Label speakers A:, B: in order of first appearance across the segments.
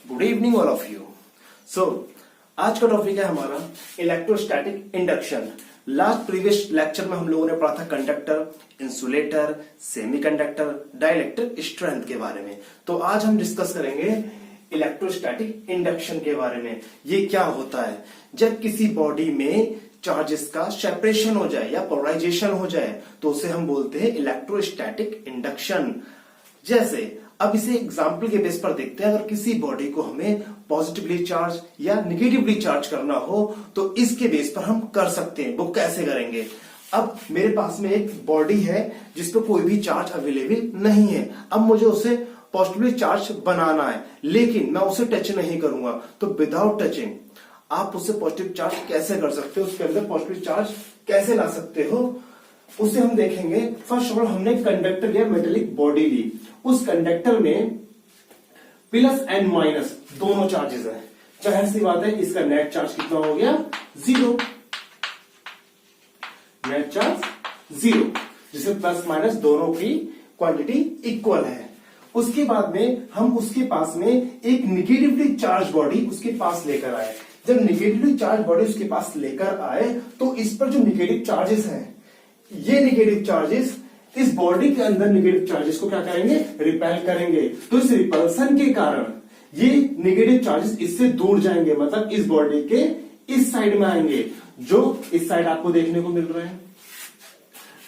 A: Good evening all of you. So आज का topic है हमारा electrostatic induction. Last previous lecture में हम लोगों ने पढ़ा था conductor, insulator, semiconductor, dielectric strength के बारे में। तो आज हम डिस्कस करेंगे इलेक्ट्रोस्टैटिक इंडक्शन के बारे में। ये क्या होता है? जब किसी बॉडी में चार्जेस का सेपरेशन हो जाए या पोलराइजेशन हो जाए तो उसे हम बोलते हैं इलेक्ट्रोस्टैटिक इंडक्शन। जैसे अब इसे एग्जाम्पल के बेस पर देखते हैं। अगर किसी बॉडी को हमें पॉजिटिवली चार्ज या निगेटिवली चार्ज करना हो तो इसके बेस पर हम कर सकते हैं। वो कैसे करेंगे? अब मेरे पास में एक बॉडी है जिसपे कोई भी चार्ज अवेलेबल नहीं है। अब मुझे उसे पॉजिटिवली चार्ज बनाना है, लेकिन मैं उसे टच नहीं करूंगा। तो विदाउट टचिंग आप उससे पॉजिटिव चार्ज कैसे कर सकते हो, उसके अंदर पॉजिटिव चार्ज कैसे ला सकते हो, उसे हम देखेंगे। फर्स्ट ऑफ ऑल हमने कंडक्टर या मेटेलिक बॉडी ली। उस कंडक्टर में प्लस एंड माइनस दोनों चार्जेस हैं। जाहिर सी बात है इसका नेट चार्ज कितना हो गया? 0। नेट चार्ज 0, जिसे प्लस माइनस दोनों की क्वांटिटी इक्वल है। उसके बाद में हम उसके पास में एक निगेटिवली चार्ज बॉडी उसके पास लेकर आए। जब निगेटिवली चार्ज बॉडी उसके पास लेकर आए तो इस पर जो निगेटिव चार्जेस हैं, ये निगेटिव चार्जेस इस बॉडी के अंदर निगेटिव चार्जेस को क्या करेंगे? रिपेल करेंगे। तो इस रिपल्सन के कारण ये निगेटिव चार्जेस इससे दूर जाएंगे, मतलब इस बॉडी के इस साइड में आएंगे, जो इस साइड आपको देखने को मिल रहे हैं।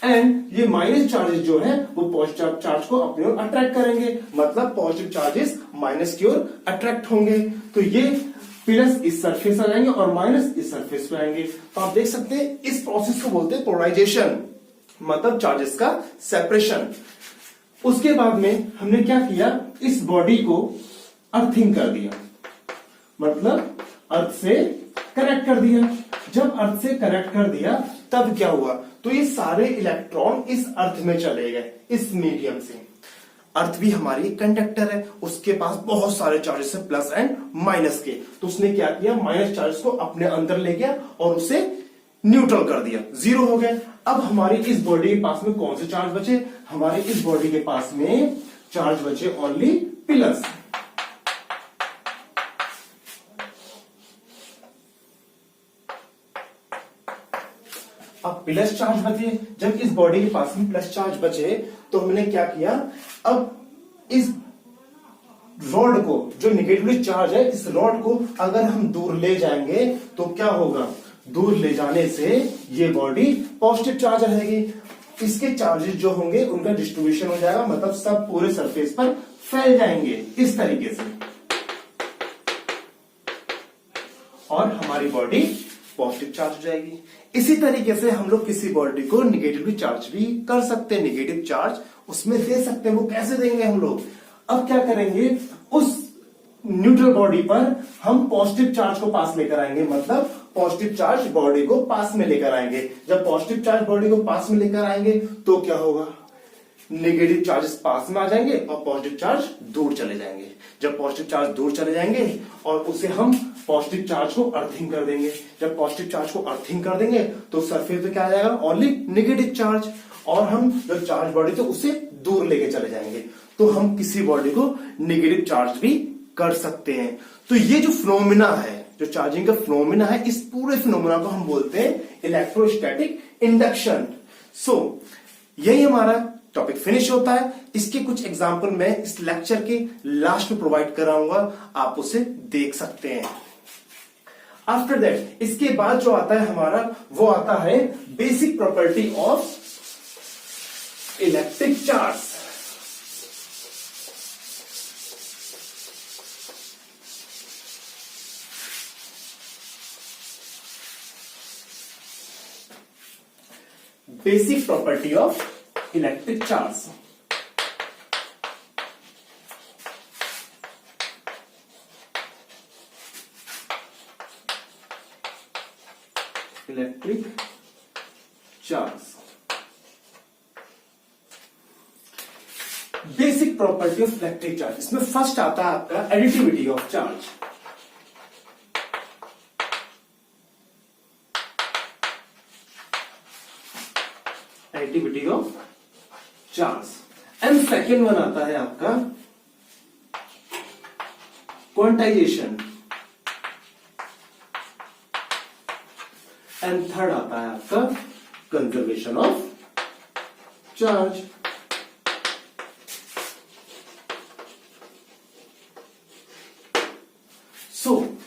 A: एंड ये माइनस चार्जेस जो है वो पॉजिटिव चार्ज को अपनी ओर अट्रैक्ट करेंगे, मतलब पॉजिटिव चार्जेस माइनस की ओर अट्रैक्ट होंगे। तो ये प्लस इस सरफेस आ जाएंगे और माइनस इस सरफेस पे आएंगे। तो आप देख सकते हैं इस प्रोसेस को बोलते हैं पोलराइजेशन, मतलब चार्जेस का सेपरेशन। उसके बाद में हमने क्या किया? इस बॉडी को अर्थिंग कर दिया, मतलब अर्थ से कनेक्ट कर दिया। जब अर्थ से कनेक्ट कर दिया तब क्या हुआ? तो ये सारे इलेक्ट्रॉन इस अर्थ में चले गए, इस मीडियम से। अर्थ भी हमारी कंडक्टर है, उसके पास बहुत सारे चार्जेस है, प्लस एंड माइनस के। तो उसने क्या किया? माइनस चार्जेस को अपने अंदर ले गया और उसे न्यूट्रल कर दिया, 0 हो गया। अब हमारी इस बॉडी के पास में कौन से चार्ज बचे? हमारी इस बॉडी के पास में चार्ज बचे ओनली प्लस। अब प्लस चार्ज बचे। जब इस बॉडी के पास में प्लस चार्ज बचे तो हमने क्या किया? अब इस रॉड को, जो निगेटिवली चार्ज है, इस रॉड को अगर हम दूर ले जाएंगे तो क्या होगा? दूर ले जाने से ये बॉडी पॉजिटिव चार्ज रहेगी। इसके चार्जेस जो होंगे उनका डिस्ट्रीब्यूशन हो जाएगा, मतलब सब पूरे सरफेस पर फैल जाएंगे इस तरीके से, और हमारी बॉडी पॉजिटिव चार्ज हो जाएगी। इसी तरीके से हम लोग किसी बॉडी को निगेटिवली चार्ज भी कर सकते हैं, निगेटिव चार्ज उसमें दे सकते हैं। वो कैसे देंगे हम लोग? अब क्या करेंगे? उस न्यूट्रल बॉडी पर हम पॉजिटिव चार्ज को पास लेकर आएंगे, मतलब पॉजिटिव चार्ज बॉडी को पास में लेकर आएंगे। जब पॉजिटिव चार्ज बॉडी को पास में लेकर आएंगे तो क्या होगा? नेगेटिव चार्जेस पास में आ जाएंगे और पॉजिटिव चार्ज दूर चले जाएंगे। जब पॉजिटिव चार्ज दूर चले जाएंगे और उसे हम पॉजिटिव चार्ज को अर्थिंग कर देंगे। जब पॉजिटिव चार्ज को अर्थिंग कर देंगे तो सरफेस पे क्या आ जाएगा? ओनली नेगेटिव चार्ज, और हम जो चार्ज बॉडी थे उसे दूर लेके चले जाएंगे। तो हम किसी बॉडी को नेगेटिव चार्ज भी कर सकते हैं। तो ये जो फिनोमिना है, जो चार्जिंग का फिनोमिना है, इस पूरे फिनोमिना को हम बोलते हैं इलेक्ट्रोस्टैटिक इंडक्शन। सो यही हमारा टॉपिक फिनिश होता है। इसके कुछ एग्जांपल मैं इस लेक्चर के लास्ट में प्रोवाइड कराऊंगा, आप उसे देख सकते हैं। आफ्टर दैट, इसके बाद जो आता है हमारा, वो आता है basic property of electric charge. Basic property of electric charge. Electric charge, basic property of electric charge. इसमें फर्स्ट आता है आपका additivity of charge. Additivity of charge. And second one आता है आपका क्वांटाइजेशन, एंड थर्ड आता है आपका कंजर्वेशन ऑफ चार्ज।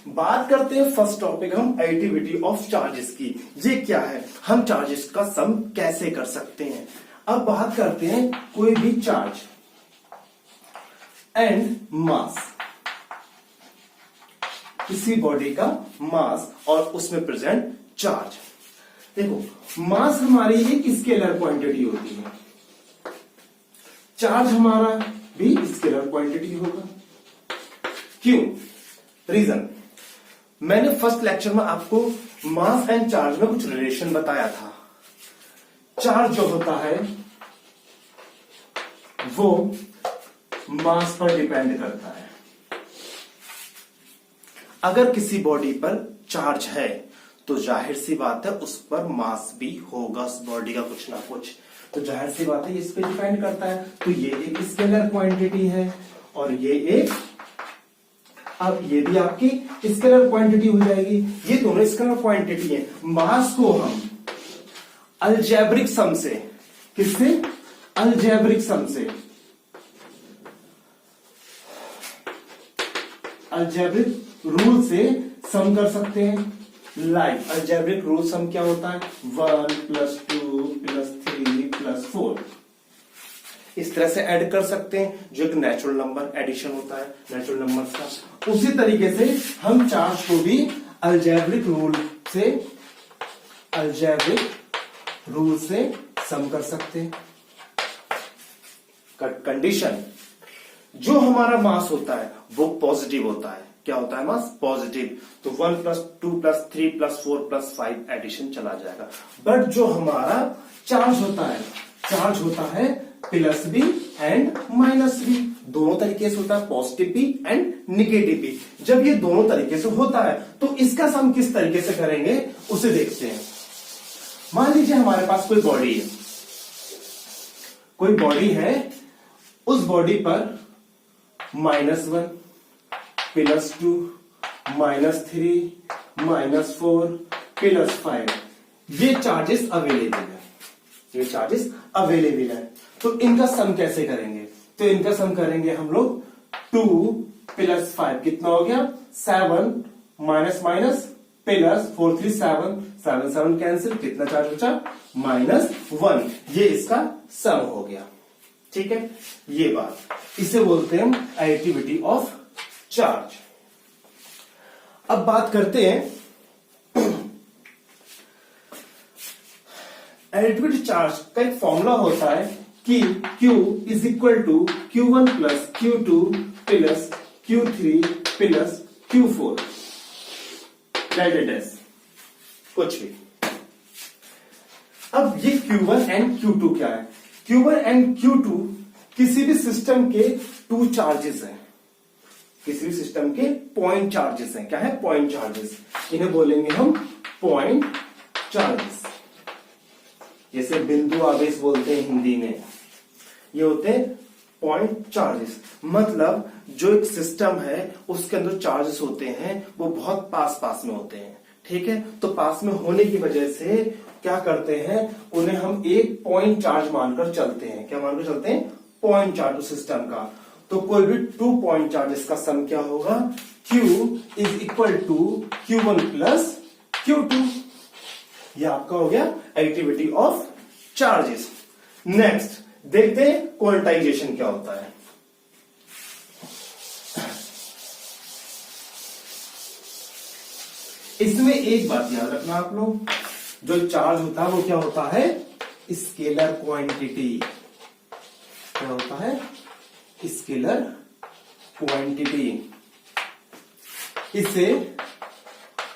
A: बात करते हैं फर्स्ट टॉपिक हम एडिटिविटी ऑफ चार्जेस की। ये क्या है, हम चार्जेस का सम कैसे कर सकते हैं। अब बात करते हैं कोई भी चार्ज एंड मास, किसी बॉडी का मास और उसमें प्रेजेंट चार्ज। देखो मास हमारी एक स्केलर क्वांटिटी होती है, चार्ज हमारा भी स्केलर क्वांटिटी होगा। क्यों? रीजन, मैंने फर्स्ट लेक्चर में आपको मास एंड चार्ज में कुछ रिलेशन बताया था। चार्ज जो होता है वो मास पर डिपेंड करता है। अगर किसी बॉडी पर चार्ज है तो जाहिर सी बात है उस पर मास भी होगा, उस बॉडी का कुछ ना कुछ, तो जाहिर सी बात है इस पे डिपेंड करता है। तो ये एक स्केलर क्वांटिटी है और ये एक, अब ये भी आपकी स्केलर क्वांटिटी हो जाएगी। ये दोनों स्केलर क्वांटिटी है। मास को हम अलजेब्रिक सम से, किससे? अलजेब्रिक सम से, अलजेब्रिक रूल से सम कर सकते हैं। लाइक अलजेब्रिक रूल सम क्या होता है? 1 + 2 + 3 + 4 इस तरह से ऐड कर सकते हैं, जो एक नेचुरल नंबर एडिशन होता है नेचुरल नंबर्स का। उसी तरीके से हम चार्ज को भी अलजेब्रिक रूल से सम कर सकते हैं। कंडीशन, जो हमारा मास होता है वो पॉजिटिव होता है। क्या होता है? मास पॉजिटिव, तो 1 + 2 + 3 + 4 + 5 एडिशन चला जाएगा। बट जो हमारा चार्ज होता है plus B and minus B, दोनों तरीके से होता है, positive B and negative B. जब ये दोनों तरीके से होता है तो इसका सम किस तरीके से करेंगे उसे देखते हैं। मान लीजिए हमारे पास कोई बॉडी है, उस बॉडी पर -1 +2 -3 -4 +5 ये चार्जेस अवेलेबल है। तो इनका सम कैसे करेंगे? तो इनका सम करेंगे हम लोग 2 + 5 कितना हो गया? 7 माइनस प्लस 4 3 7 7 7 कैंसिल, कितना चार्ज बचा? -1। ये इसका सम हो गया। ठीक है, ये बात, इसे बोलते हैं हम एडिटिविटी ऑफ चार्ज। अब बात करते हैं एडिटिविटी चार्ज का एक फॉर्मूला होता है कि Q = Q1 + Q2 + Q3 + Q4 कुछ भी। अब ये Q1 एंड Q2 क्या है? Q1 एंड Q2 किसी भी सिस्टम के 2 चार्जेस हैं, किसी भी सिस्टम के पॉइंट चार्जेस हैं। क्या है? Point charges. इन्हें बोलेंगे हम पॉइंट चार्जेस, जैसे बिंदु आवेश बोलते हैं हिंदी में। ये होते हैं पॉइंट चार्जेस। मतलब जो एक सिस्टम है उसके अंदर चार्जेस होते हैं वो बहुत पास में होते हैं। ठीक है, तो पास में होने की वजह से क्या करते हैं, उन्हें हम एक पॉइंट चार्ज मानकर चलते हैं। क्या मानकर चलते हैं? पॉइंट चार्ज सिस्टम का। तो कोई भी 2 पॉइंट चार्जेस का सम क्या होगा? Q = Q1 + Q2। ये आपका हो गया एडिटिविटी ऑफ चार्जेस। नेक्स्ट देखते हैं क्वांटाइजेशन क्या होता है। इसमें एक बात याद रखना आप लोग, जो चार्ज होता है वो क्या होता है? Scalar quantity. क्या होता है? Scalar quantity. इसे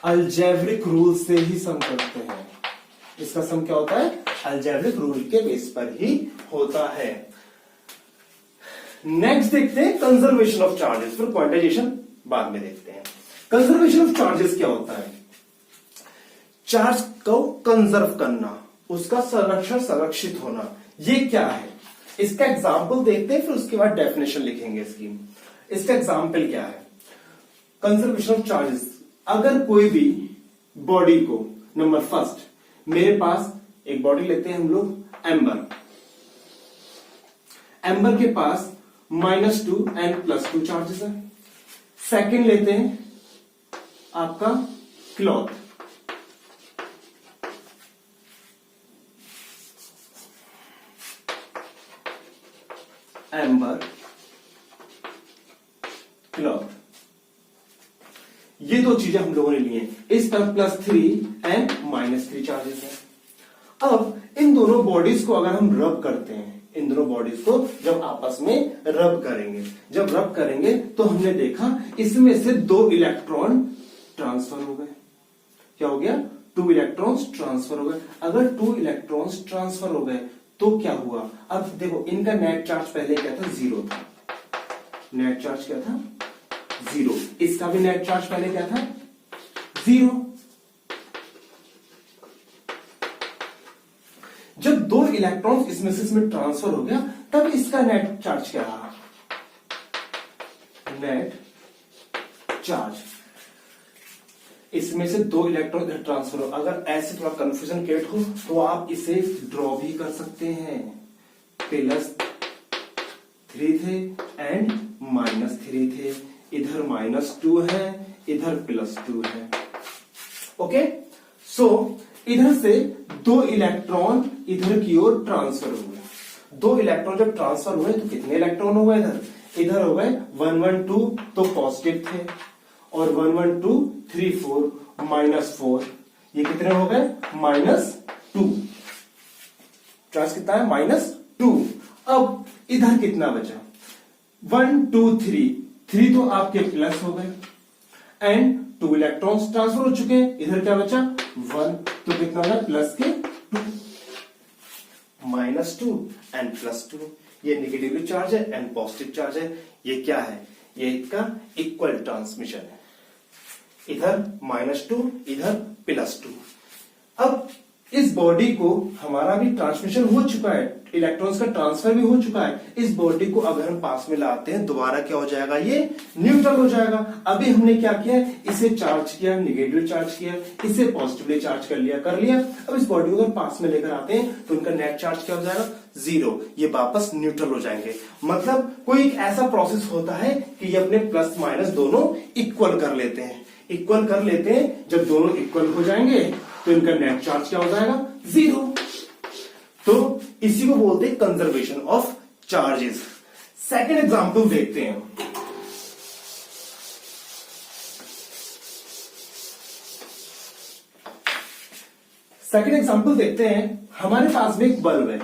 A: अलजेब्रिक रूल से ही सम करते हैं। इसका सम क्या होता है? अलजेब्रिक रूल के बेस पर ही होता है। नेक्स्ट देखते हैं कंजर्वेशन ऑफ चार्जेस, फिर क्वांटाइजेशन बाद में देखते हैं। कंजर्वेशन ऑफ चार्जेस क्या होता है? चार्ज को कंजर्व करना, उसका संरक्षित होना। ये क्या है? इसका एग्जाम्पल देखते हैं, फिर उसके बाद डेफिनेशन लिखेंगे इसकी। इसका एग्जाम्पल क्या है? Conservation of charges. अगर कोई भी बॉडी को, नंबर फर्स्ट, मेरे पास एक बॉडी लेते हैं हम लोग एम्बर। एम्बर के पास -2 एंड +2 चार्जेस है। सेकंड लेते हैं आपका क्लॉथ। एम्बर, क्लॉथ, ये दो चीजें हम लोगों ने ली हैं। इस पर +3 एंड -3 चार्जेस है। अब इन दोनों बॉडीज को अगर हम रब करते हैं, इन दोनों बॉडीज को जब आपस में रब करेंगे, जब रब करेंगे तो हमने देखा इसमें से 2 इलेक्ट्रॉन ट्रांसफर हो गए। क्या हो गया? 2 इलेक्ट्रॉन्स ट्रांसफर हो गए। अगर 2 इलेक्ट्रॉन्स ट्रांसफर हो गए तो क्या हुआ? अब देखो, इनका नेट चार्ज पहले क्या था? 0 था। नेट चार्ज क्या था? 0। इसका भी नेट चार्ज पहले क्या था? 0। जब 2 इलेक्ट्रॉन्स इसमें से इसमें ट्रांसफर हो गया तब इसका नेट चार्ज क्या रहा? Net charge. इसमें से 2 इलेक्ट्रॉन इधर ट्रांसफर हो। अगर ऐसे थोड़ा कंफ्यूजन क्रिएट हो तो आप इसे ड्रॉ भी कर सकते हैं। +3 थे एंड -3 थे। इधर -2 है, इधर +2 है। ओके, सो इधर से 2 इलेक्ट्रॉन इधर की ओर ट्रांसफर हुए। 2 इलेक्ट्रॉन जब ट्रांसफर हुए तो कितने इलेक्ट्रॉन हो गए? इधर हो गए 1 1 2 तो पॉजिटिव थे, और 1 1 2 3 4 -4, ये कितने हो गए? -2। चार्ज कितना है? -2। अब इधर कितना बचा? 1 2 3, 3 तो आपके प्लस हो गए एंड 2 इलेक्ट्रॉन्स ट्रांसफर हो चुके हैं। इधर क्या बचा? 1, तो कितना होगा? प्लस के 2, -2 एंड +2। ये निगेटिवली चार्ज है एंड पॉजिटिव चार्ज है। ये क्या है? ये इसका इक्वल ट्रांसमिशन है। इधर -2, इधर +2। अब इस बॉडी को हमारा भी ट्रांसमिशन हो चुका है, इलेक्ट्रॉन्स का ट्रांसफर भी हो चुका है। इस बॉडी को अगर हम पास में लाते हैं दोबारा क्या हो जाएगा? ये न्यूट्रल हो जाएगा। अभी हमने क्या किया? इसे चार्ज किया, निगेटिव चार्ज किया, इसे पॉजिटिवली चार्ज कर लिया। अब इस बॉडी को अगर पास में लेकर आते हैं तो उनका नेट चार्ज क्या हो जाएगा? 0। ये वापस न्यूट्रल हो जाएंगे। मतलब कोई एक ऐसा प्रोसेस होता है कि ये अपने प्लस माइनस दोनों इक्वल कर लेते हैं। इक्वल कर लेते हैं, जब दोनों इक्वल हो जाएंगे तो इनका नेट चार्ज क्या हो जाएगा? 0। तो इसी को बोलते हैं conservation of charges. Second example देखते हैं। सेकंड एग्जांपल देखते हैं। हमारे पास में एक बल्ब है।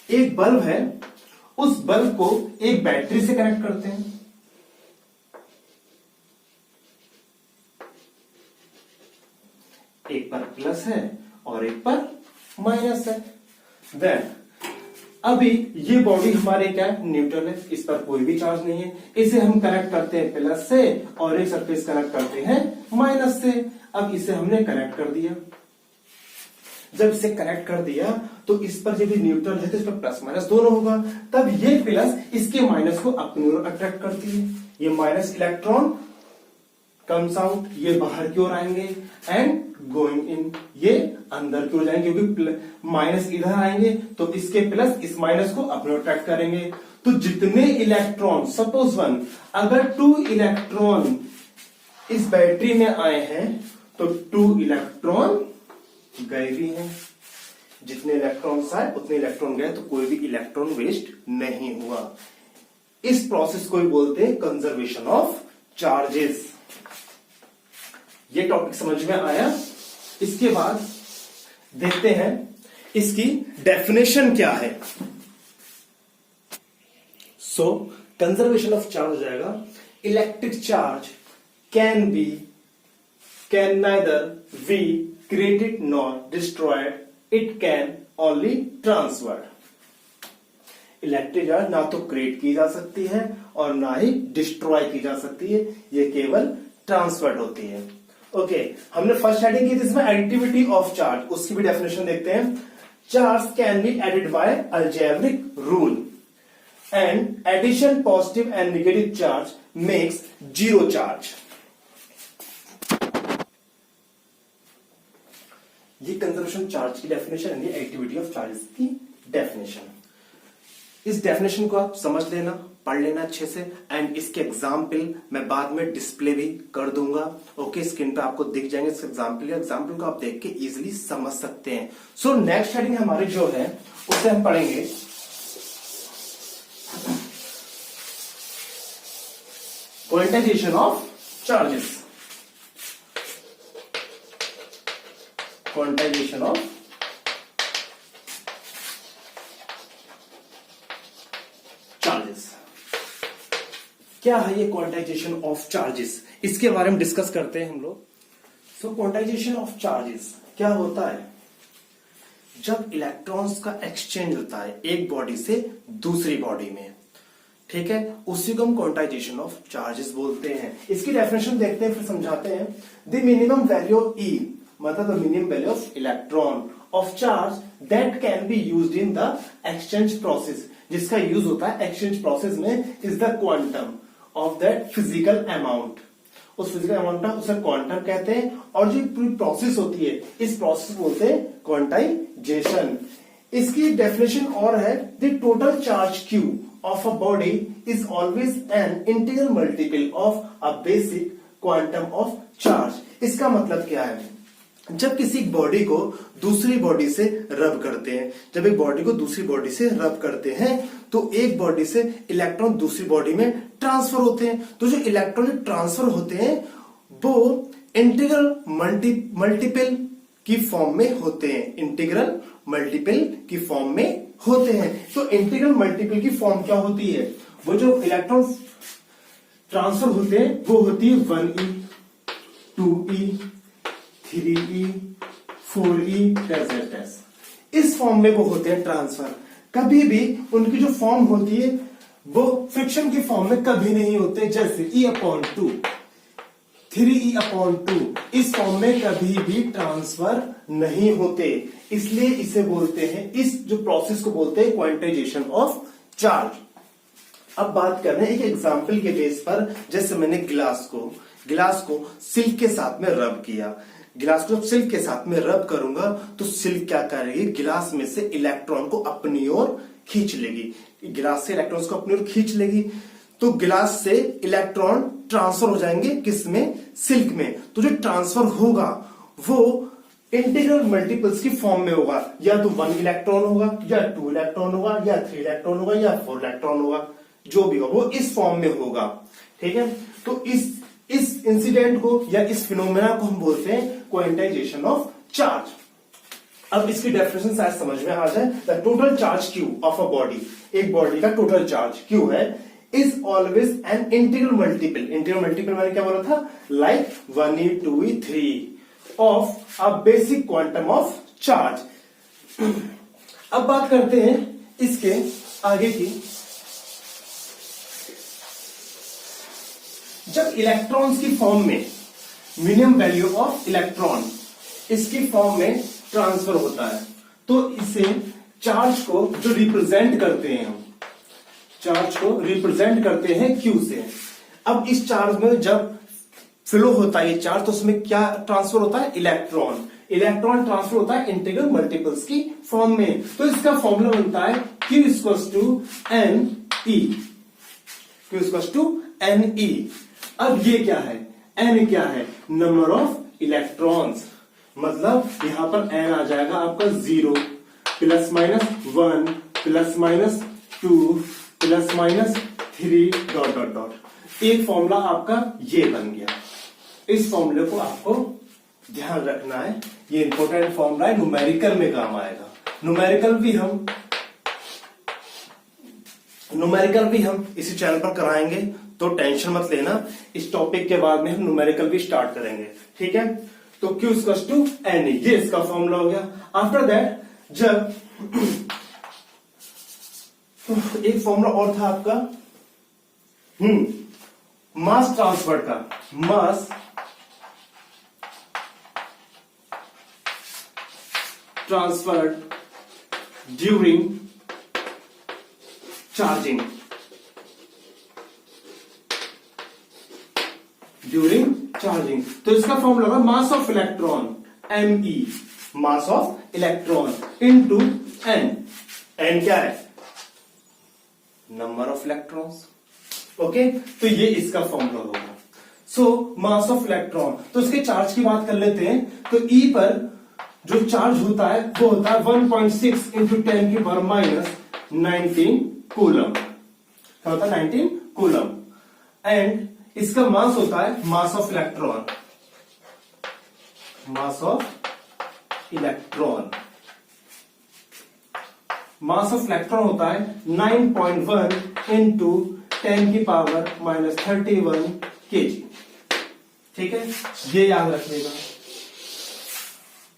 A: एक बल्ब है, उस बल्ब को एक बैटरी से कनेक्ट करते हैं। एक पर प्लस है और एक पर माइनस है। देन अभी ये बॉडी हमारे क्या है? न्यूट्रल है, इस पर कोई भी चार्ज नहीं है। इसे हम कनेक्ट करते हैं प्लस से और एक सरफेस कनेक्ट करते हैं माइनस से। अब इसे हमने कनेक्ट कर दिया। जब इसे कनेक्ट कर दिया तो इस पर जब ये न्यूट्रल है तो इस पर प्लस माइनस दोनों होगा। तब ये प्लस इसके माइनस को अपनी ओर अट्रैक्ट करती है। ये माइनस इलेक्ट्रॉन कम्स आउट, ये बाहर की ओर आएंगे एंड गोइंग इन, ये अंदर की ओर जाएंगे क्योंकि माइनस इधर आएंगे तो इसके प्लस इस माइनस को अपने ओर अट्रैक्ट करेंगे। तो जितने इलेक्ट्रॉन, सपोज 1, अगर 2 इलेक्ट्रॉन इस बैटरी में आए हैं तो 2 इलेक्ट्रॉन गए भी हैं। जितने इलेक्ट्रॉन्स आए उतने इलेक्ट्रॉन गए, तो कोई भी इलेक्ट्रॉन वेस्ट नहीं हुआ। इस प्रोसेस को ही बोलते हैं कंजर्वेशन ऑफ चार्जेस। ये टॉपिक समझ में आया। इसके बाद देखते हैं इसकी डेफिनेशन क्या है। सो कंजर्वेशन ऑफ चार्ज हो जाएगा, electric charge can neither be created nor destroyed, it can only transferred। Electric charge ना तो क्रिएट की जा सकती है और ना ही डिस्ट्रॉय की जा सकती है, ये केवल ट्रांसफर्ड होती है। ओके, हमने फर्स्ट हेडिंग की थी इसमें एडिटिविटी ऑफ चार्ज, उसकी भी डेफिनेशन देखते हैं। charge can be added by algebraic rule, and addition positive and negative charge makes zero charge. ये कंजर्वेशन चार्ज की डेफिनेशन है, एक्टिविटी ऑफ चार्जेस की डेफिनेशन। इस डेफिनेशन को आप समझ लेना, पढ़ लेना अच्छे से, एंड इसके एग्जाम्पल मैं बाद में डिस्प्ले भी कर दूंगा। ओके, स्क्रीन पे आपको दिख जाएंगे इसके एग्जाम्पल को आप देख के इजीली समझ सकते हैं। सो नेक्स्ट हेडिंग हमारी जो है उसे हम पढ़ेंगे quantization of charges. Quantization of charges क्या है? ये क्वांटाइजेशन ऑफ चार्जेस, इसके बारे में डिस्कस करते हैं हम लोग। सो क्वांटाइजेशन ऑफ चार्जेस क्या होता है? जब इलेक्ट्रॉन्स का एक्सचेंज होता है एक बॉडी से दूसरी बॉडी में, ठीक है, उसी को हम क्वांटाइजेशन ऑफ चार्जेस बोलते हैं। इसकी डेफिनेशन देखते हैं, फिर समझाते हैं। द मिनिमम वैल्यू E, मतलब the minimum value of electron of charge that can be used in the exchange process, जिसका यूज होता है एक्सचेंज प्रोसेस में, is the quantum of that physical amount. उस फिजिकल अमाउंट का उसे quantum कहते हैं, और जो पूरी प्रोसेस होती है इस प्रोसेस को बोलते हैं क्वांटाइजेशन। इसकी डेफिनेशन और है, the total charge Q of a body is always an integral multiple of a basic quantum of charge। इसका मतलब क्या है? जब किसी बॉडी को दूसरी बॉडी से रब करते हैं, जब एक बॉडी को दूसरी बॉडी से रब करते हैं तो एक बॉडी से इलेक्ट्रॉन दूसरी बॉडी में ट्रांसफर होते हैं। तो जो इलेक्ट्रॉन ट्रांसफर होते हैं वो इंटीग्रल मल्टीपल की फॉर्म में होते हैं, इंटीग्रल मल्टीपल की फॉर्म में होते हैं। तो इंटीग्रल मल्टीपल की फॉर्म क्या होती है? वो जो इलेक्ट्रॉन ट्रांसफर होते हैं वो होती है 1e, 2e, 3e, 4e, इस फॉर्म में वो होते हैं ट्रांसफर। कभी भी उनकी जो फॉर्म होती है वो फ्रिक्शन की फॉर्म में कभी नहीं होते, जैसे E/2, 3e/2, इस फॉर्म में कभी भी ट्रांसफर नहीं होते। इसलिए इसे बोलते हैं, इस जो प्रोसेस को बोलते हैं क्वांटाइजेशन ऑफ चार्ज। अब बात कर रहे हैं एक एग्जांपल के बेस पर। जैसे मैंने गिलास को सिल्क के साथ में रब किया, गिलास को जब सिल्क के साथ में रब करूंगा तो सिल्क क्या करेगी? गिलास में से इलेक्ट्रॉन को अपनी ओर खींच लेगी, गिलास से इलेक्ट्रॉन्स को अपनी ओर खींच लेगी, तो गिलास से इलेक्ट्रॉन ट्रांसफर हो जाएंगे किसमें? सिल्क में। तो जो ट्रांसफर होगा वो इंटीग्रल मल्टीपल्स की फॉर्म में होगा, या तो 1 इलेक्ट्रॉन होगा, या 2 इलेक्ट्रॉन होगा, या 3 इलेक्ट्रॉन होगा, या 4 इलेक्ट्रॉन होगा, जो भी होगा वो इस फॉर्म में होगा। ठीक है, तो इस इंसिडेंट को या इस फिनोमेना को हम बोलते हैं क्वांटाइजेशन ऑफ चार्ज। अब इसकी डेफिनेशन शायद समझ में आ जाए। The total charge Q of a body, एक बॉडी का टोटल चार्ज Q है, is always an integral multiple. Integral multiple मैंने क्या बोला था? Like 1e, 2e, 3e of a basic quantum of charge. अब बात करते हैं इसके आगे की। जब इलेक्ट्रॉन्स की फॉर्म में मिनिमम वैल्यू ऑफ इलेक्ट्रॉन इसकी फॉर्म में ट्रांसफर होता है तो इसे चार्ज को जो रिप्रेजेंट करते हैं, हम चार्ज को रिप्रेजेंट करते हैं Q से। अब इस चार्ज में जब फ्लो होता है ये चार्ज तो उसमें क्या ट्रांसफर होता है? इलेक्ट्रॉन। इलेक्ट्रॉन ट्रांसफर होता है इंटीग्रल मल्टीपल्स की फॉर्म में। तो इसका फॉर्मूला बनता है Q = NE, Q = NE। अब ये क्या है? N क्या है? नंबर ऑफ इलेक्ट्रॉन्स, मतलब यहां पर N आ जाएगा आपका 0 ±1 ±2 ±3 ... एक फॉर्मूला आपका ये बन गया। इस फॉर्मूले को आपको ध्यान रखना है, ये इंपॉर्टेंट फॉर्मूला है, न्यूमेरिकल में काम आएगा। न्यूमेरिकल भी हम इसी चैनल पर कराएंगे, तो टेंशन मत लेना। इस टॉपिक के बाद में हम न्यूमेरिकल भी स्टार्ट करेंगे, ठीक है। तो Q = NE, ये इसका फॉर्मूला हो गया। आफ्टर दैट जब एक फॉर्मूला और था आपका मास ट्रांसफर का, mass transferred during charging, during charging. तो इसका फॉर्मूला होगा mass of electron me, mass of electron into n। n क्या है? Number of electrons. ओके, तो ये इसका फॉर्मूला होगा। सो मास ऑफ इलेक्ट्रॉन, तो इसके चार्ज की बात कर लेते हैं। तो E पर जो चार्ज होता है वो होता है 1.6 इंटू 10 की पावर माइनस 19 कूलम। क्या होता है? 19 कूलम। एंड इसका मास होता है मास of electron, mass of electron, mass of electron होता है 9.1 इंटू 10 की पावर माइनस 31 केजी। ठीक है, ये याद रखिएगा।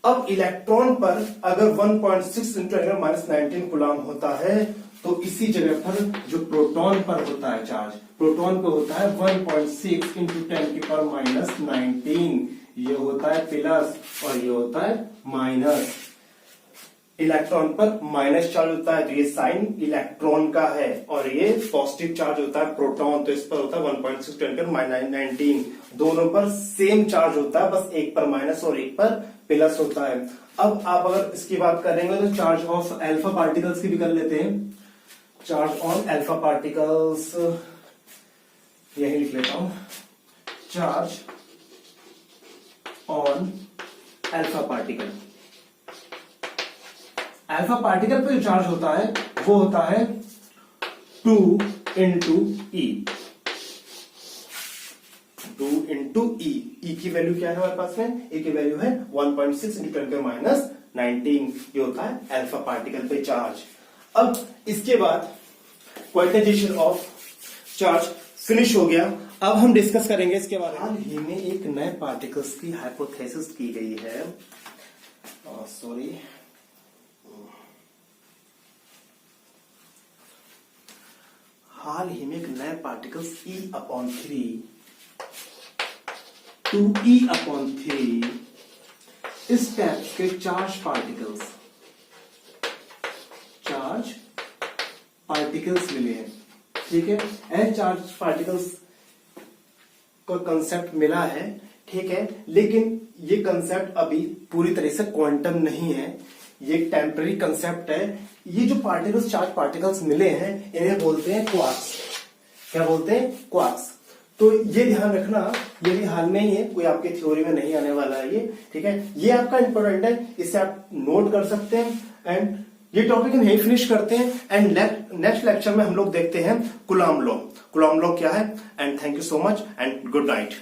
A: अब इलेक्ट्रॉन पर अगर 1.6 इंटू 10 माइनस 19 कूलम होता है, तो इसी जगह पर जो प्रोटॉन पर होता है चार्ज, प्रोटॉन पे होता है 1.6 इंटू 10 की पावर माइनस 19। ये होता है प्लस और ये होता है माइनस। इलेक्ट्रॉन पर माइनस चार्ज होता है तो ये साइन इलेक्ट्रॉन का है, और ये पॉजिटिव चार्ज होता है प्रोटॉन, तो इस पर होता है 1.6 10 की पावर 19। दोनों पर सेम चार्ज होता है, बस एक पर माइनस और एक पर प्लस होता है। अब आप अगर इसकी बात करेंगे तो चार्ज ऑफ अल्फा पार्टिकल्स की भी कर लेते हैं। चार्ज ऑन अल्फा पार्टिकल्स यही लिख लेता हूं, charge on alpha particle. Alpha particle पे जो चार्ज होता है वो होता है 2 इंटू ई। 2 इंटू ई। ई की वैल्यू क्या है हमारे पास में? ई की वैल्यू है 1.6 इंटू 10 के माइनस 19। ये होता है अल्फा पार्टिकल पे चार्ज। अब इसके बाद क्वांटाइजेशन ऑफ चार्ज फिनिश हो गया। अब हम डिस्कस करेंगे इसके बारे में। हाल ही में एक नए पार्टिकल्स की हाइपोथेसिस की गई है। हाल ही में एक नए पार्टिकल्स E/3 2E/3 इस टाइप के चार्ज पार्टिकल्स मिले हैं। ठीक है, ऐसे चार्ज पार्टिकल्स का कंसेप्ट मिला है। ठीक है, लेकिन ये कंसेप्ट अभी पूरी तरह से क्वांटम नहीं है, ये टेम्पररी कंसेप्ट है। ये जो पार्टिकल्स, चार्ज पार्टिकल्स मिले हैं, इन्हें बोलते हैं क्वार्क्स। क्या बोलते हैं? क्वार्क्स। तो ये ध्यान रखना, ये भी हाल में ही है, कोई आपके थ्योरी में नहीं आने वाला है ये। ठीक है, ये आपका इंपॉर्टेंट है, इसे आप नोट कर सकते हैं। एंड ये टॉपिक हम यही फिनिश करते हैं। एंड नेक्स्ट लेक्चर में हम लोग देखते हैं कूलॉम लॉ। कूलॉम लॉ क्या है? And thank you so much and good night.